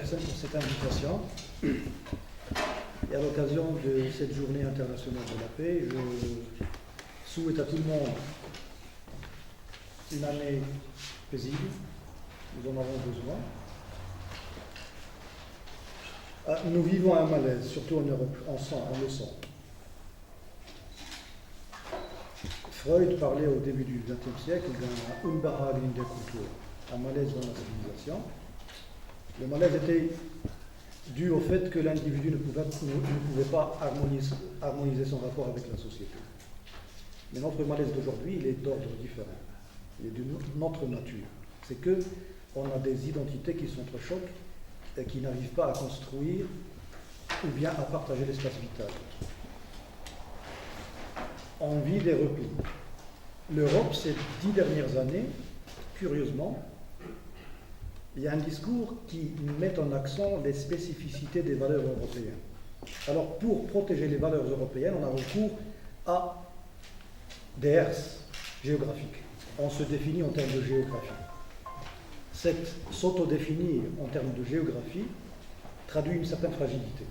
Hassan pour cette invitation. Et à l'occasion de cette journée internationale de la paix, je souhaite à tout le monde une année paisible. Nous en avons besoin. Nous vivons un malaise, surtout en Europe, on le sent. Freud parlait au début du XXe siècle d'un Unbehagen in der Kultur, un malaise dans la civilisation. Le malaise était dû au fait que l'individu ne pouvait pas harmoniser son rapport avec la société. Mais notre malaise d'aujourd'hui, il est d'ordre différent. Il est de notre nature. C'est qu'on a des identités qui s'entrechoquent et qui n'arrivent pas à construire ou bien à partager l'espace vital. On vit des replis. L'Europe, ces 10 dernières années, curieusement, il y a un discours qui met en accent les spécificités des valeurs européennes. Alors, pour protéger les valeurs européennes, on a recours à des herses géographiques. On se définit en termes de géographie. S'autodéfinir en termes de géographie traduit une certaine fragilité.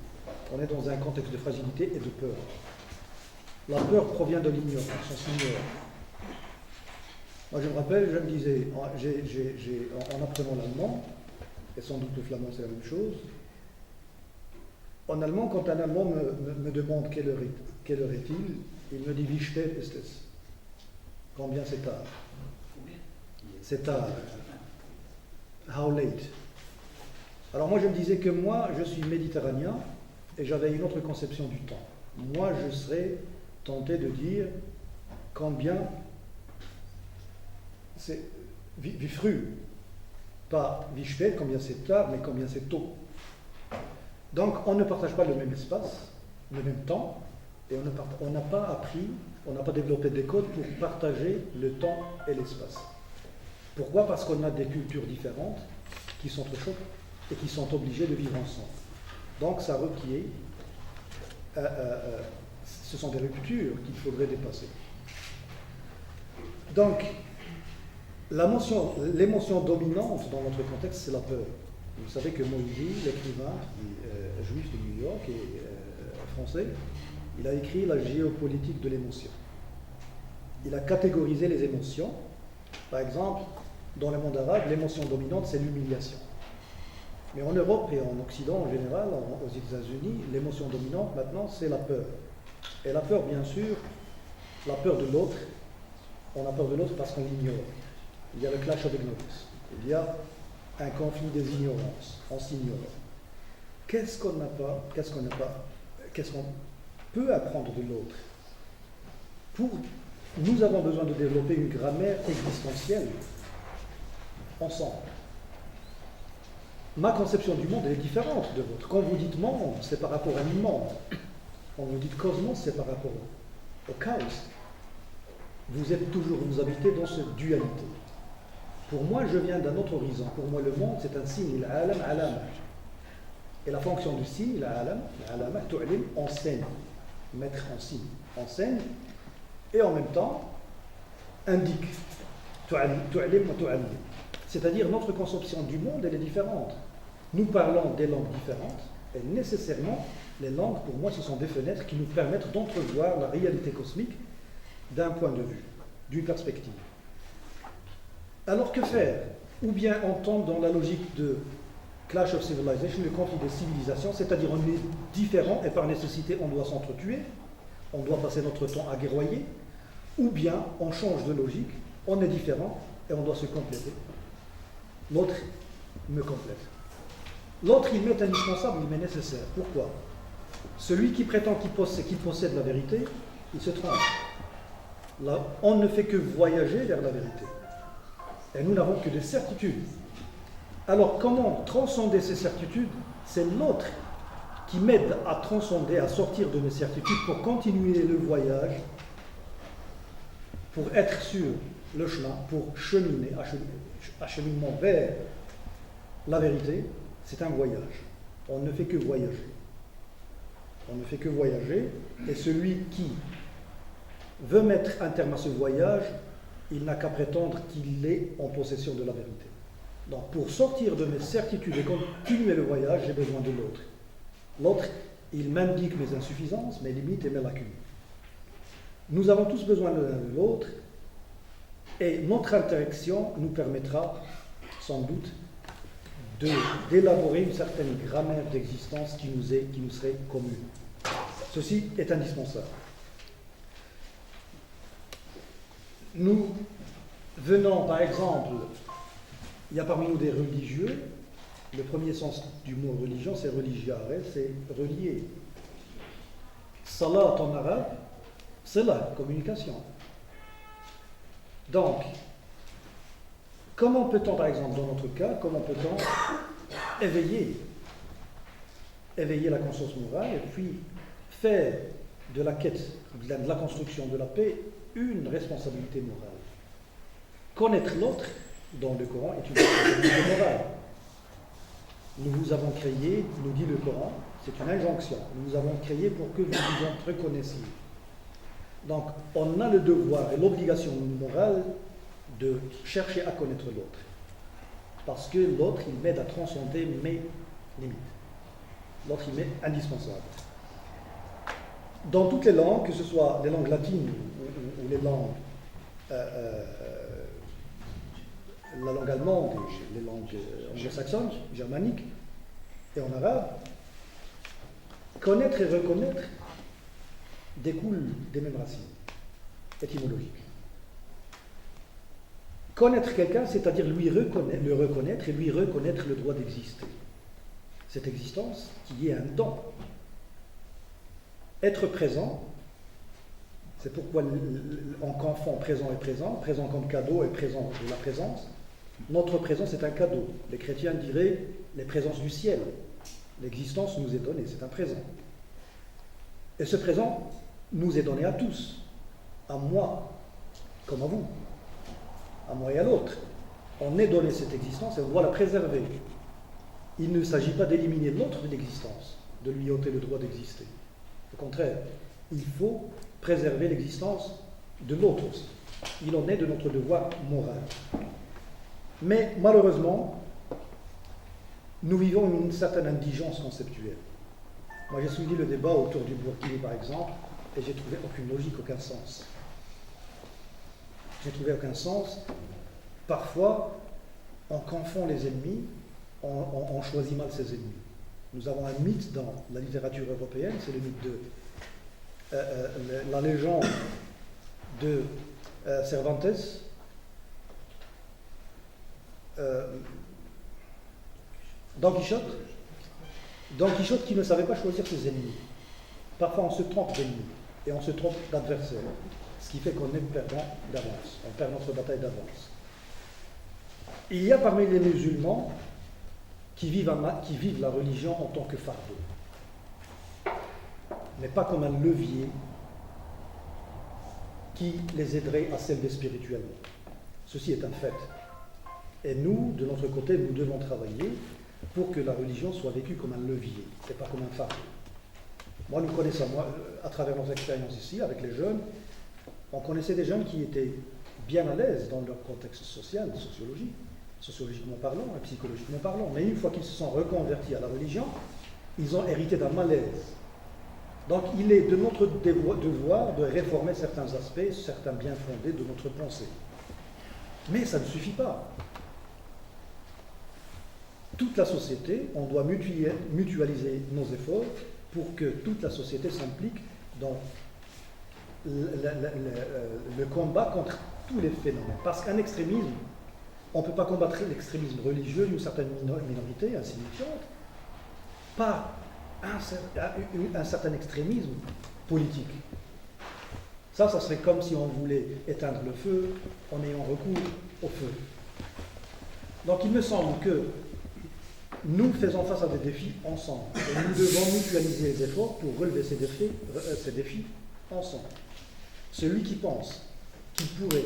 On est dans un contexte de fragilité et de peur. La peur provient de l'ignorance, on s'ignore. Moi, je me rappelle, je me disais, en apprenant l'allemand, et sans doute le flamand c'est la même chose, en allemand, quand un Allemand me demande quelle heure est-il, il me dit wie spät ist es? Combien c'est tard? C'est tard. How late? Alors moi, je me disais que moi, je suis méditerranéen et j'avais une autre conception du temps. Moi, je serais tenté de dire combien c'est wie früh, pas wie spät, combien c'est tard, mais combien c'est tôt. Donc on ne partage pas le même espace, le même temps, et on n'a pas appris, on n'a pas développé des codes pour partager le temps et l'espace. Pourquoi? Parce qu'on a des cultures différentes qui s'entrechoquent et qui sont obligées de vivre ensemble. Donc ça requiert, ce sont des ruptures qu'il faudrait dépasser. Donc, l'émotion dominante dans notre contexte, c'est la peur. Vous savez que Moïse, l'écrivain juif de New York et français, il a écrit la géopolitique de l'émotion. Il a catégorisé les émotions. Par exemple, dans le monde arabe, l'émotion dominante, c'est l'humiliation. Mais en Europe et en Occident en général, aux États-Unis, l'émotion dominante maintenant, c'est la peur. Et la peur, bien sûr, la peur de l'autre, on a peur de l'autre parce qu'on l'ignore. Il y a le clash of ignorance. Il y a un conflit des ignorances. On s'ignore. Qu'est-ce qu'on peut apprendre de l'autre? Nous avons besoin de développer une grammaire existentielle ensemble. Ma conception du monde est différente de votre. Quand vous dites monde, c'est par rapport à un monde. Quand vous dites cosmos, c'est par rapport au chaos. Vous habitez dans cette dualité. Pour moi, je viens d'un autre horizon. Pour moi, le monde, c'est un signe, l'alam, alam. Et la fonction du signe, l'alam, tu'lim, enseigne. Mettre en signe, enseigne, et en même temps, indique. Tu'lim wa tu'allim. C'est-à-dire, notre conception du monde, elle est différente. Nous parlons des langues différentes, et nécessairement, les langues, pour moi, ce sont des fenêtres qui nous permettent d'entrevoir la réalité cosmique d'un point de vue, d'une perspective. Alors que faire? Ou bien on tombe dans la logique de clash of civilization, le conflit des civilisations, c'est-à-dire on est différent et par nécessité on doit s'entretuer, on doit passer notre temps à guerroyer, ou bien on change de logique, on est différent et on doit se compléter. L'autre me complète. L'autre, il m'est indispensable, il m'est nécessaire. Pourquoi? Celui qui prétend qu'il possède la vérité, il se trompe. Là, on ne fait que voyager vers la vérité. Et nous n'avons que des certitudes. Alors, comment transcender ces certitudes? C'est l'autre qui m'aide à transcender, à sortir de mes certitudes pour continuer le voyage, pour être sur le chemin, pour cheminer, acheminement vers la vérité. C'est un voyage. On ne fait que voyager. On ne fait que voyager. Et celui qui veut mettre un terme à ce voyage, il n'a qu'à prétendre qu'il est en possession de la vérité. Donc pour sortir de mes certitudes et continuer le voyage, j'ai besoin de l'autre. L'autre, il m'indique mes insuffisances, mes limites et mes lacunes. Nous avons tous besoin de l'un de l'autre, et notre interaction nous permettra, sans doute, d'élaborer une certaine grammaire d'existence qui nous serait commune. Ceci est indispensable. Nous venons, par exemple, il y a parmi nous des religieux. Le premier sens du mot religion, c'est religiare, c'est relier. Salat en arabe, c'est la communication. Donc, comment peut-on, par exemple, dans notre cas, comment peut-on éveiller la conscience morale et puis faire de la quête, de la construction de la paix, une responsabilité morale. Connaître l'autre, dans le Coran, est une responsabilité morale. Nous vous avons créé, nous dit le Coran, c'est une injonction, nous vous avons créé pour que vous vous reconnaissiez. Donc, on a le devoir et l'obligation morale de chercher à connaître l'autre. Parce que l'autre, il m'aide à transcender mes limites. L'autre, il m'est indispensable. Dans toutes les langues, que ce soit les langues latines ou les langues, la langue allemande, les langues anglo-saxonnes, germaniques et en arabe, connaître et reconnaître découle des mêmes racines étymologiques. Connaître quelqu'un, c'est-à-dire le reconnaître et lui reconnaître le droit d'exister. Cette existence qui est un don. Être présent, c'est pourquoi on confond présent et présent comme cadeau et présent de la présence. Notre présence est un cadeau. Les chrétiens diraient les présences du ciel. L'existence nous est donnée, c'est un présent. Et ce présent nous est donné à tous, à moi comme à vous, à moi et à l'autre. On est donné cette existence et on doit la préserver. Il ne s'agit pas d'éliminer l'autre de l'existence, de lui ôter le droit d'exister. Au contraire, il faut préserver l'existence de l'autre aussi. Il en est de notre devoir moral. Mais malheureusement, nous vivons une certaine indigence conceptuelle. Moi, j'ai suivi le débat autour du Burkini, par exemple, et j'ai trouvé aucune logique, aucun sens. J'ai trouvé aucun sens. Parfois, on confond les ennemis, on choisit mal ses ennemis. Nous avons un mythe dans la littérature européenne, c'est le mythe de la légende de Cervantes, Don Quichotte qui ne savait pas choisir ses ennemis. Parfois on se trompe d'ennemis et on se trompe d'adversaires, ce qui fait qu'on est perdant d'avance, on perd notre bataille d'avance. Il y a parmi les musulmans qui vivent la religion en tant que fardeau, mais pas comme un levier qui les aiderait à s'élever spirituellement. Ceci est un fait. Et nous, de notre côté, nous devons travailler pour que la religion soit vécue comme un levier, et pas comme un fardeau. Moi, nous connaissons, à travers nos expériences ici, avec les jeunes, on connaissait des jeunes qui étaient bien à l'aise dans leur contexte social, sociologiquement parlant et psychologiquement parlant. Mais une fois qu'ils se sont reconvertis à la religion, ils ont hérité d'un malaise. Donc il est de notre devoir de réformer certains aspects, certains bien fondés de notre pensée. Mais ça ne suffit pas. Toute la société, on doit mutualiser nos efforts pour que toute la société s'implique dans le combat contre tous les phénomènes. Parce qu'un extrémisme, on ne peut pas combattre l'extrémisme religieux d'une certaine minorité insignifiante par un certain extrémisme politique. Ça serait comme si on voulait éteindre le feu en ayant recours au feu. Donc il me semble que nous faisons face à des défis ensemble. Et nous devons mutualiser les efforts pour relever ces défis ensemble. Celui qui pense qu'il pourrait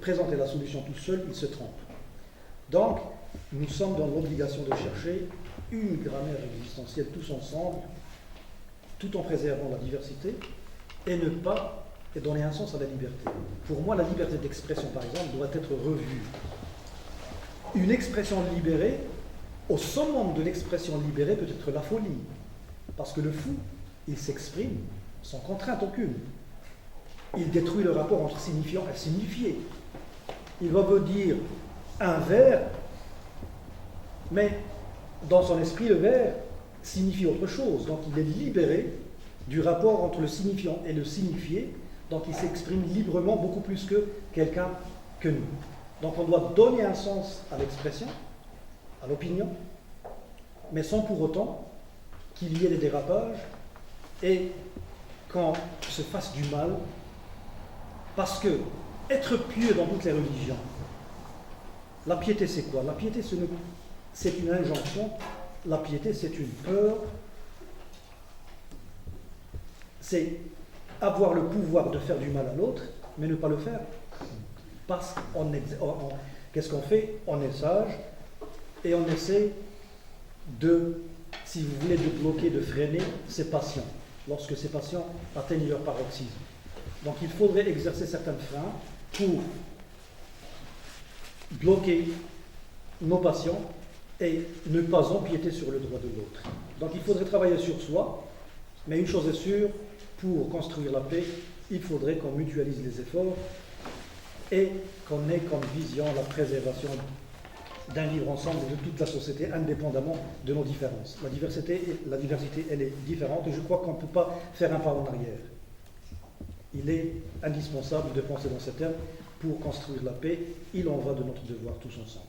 présenter la solution tout seul, il se trompe. Donc, nous sommes dans l'obligation de chercher une grammaire existentielle tous ensemble, tout en préservant la diversité, et ne pas et donner un sens à la liberté. Pour moi, la liberté d'expression, par exemple, doit être revue. Une expression libérée, au summum de l'expression libérée peut être la folie. Parce que le fou, il s'exprime sans contrainte aucune. Il détruit le rapport entre signifiant et signifié. Il va vous dire un vers, mais dans son esprit, le vers signifie autre chose. Donc il est libéré du rapport entre le signifiant et le signifié. Donc il s'exprime librement beaucoup plus que quelqu'un que nous. Donc on doit donner un sens à l'expression, à l'opinion, mais sans pour autant qu'il y ait des dérapages et qu'on se fasse du mal. Parce que être pieux dans toutes les religions, la piété c'est quoi? La piété c'est une injonction, la piété c'est une peur, c'est avoir le pouvoir de faire du mal à l'autre, mais ne pas le faire. Parce qu'on qu'est-ce qu'on fait? On est sage et on essaie de, si vous voulez, de bloquer, de freiner ces passions, lorsque ces passions atteignent leur paroxysme. Donc il faudrait exercer certains freins pour bloquer nos passions et ne pas empiéter sur le droit de l'autre. Donc il faudrait travailler sur soi, mais une chose est sûre, pour construire la paix, il faudrait qu'on mutualise les efforts et qu'on ait comme vision la préservation d'un vivre ensemble de toute la société, indépendamment de nos différences. La diversité, elle est différente et je crois qu'on ne peut pas faire un pas en arrière. Il est indispensable de penser dans ces termes pour construire la paix. Il en va de notre devoir tous ensemble.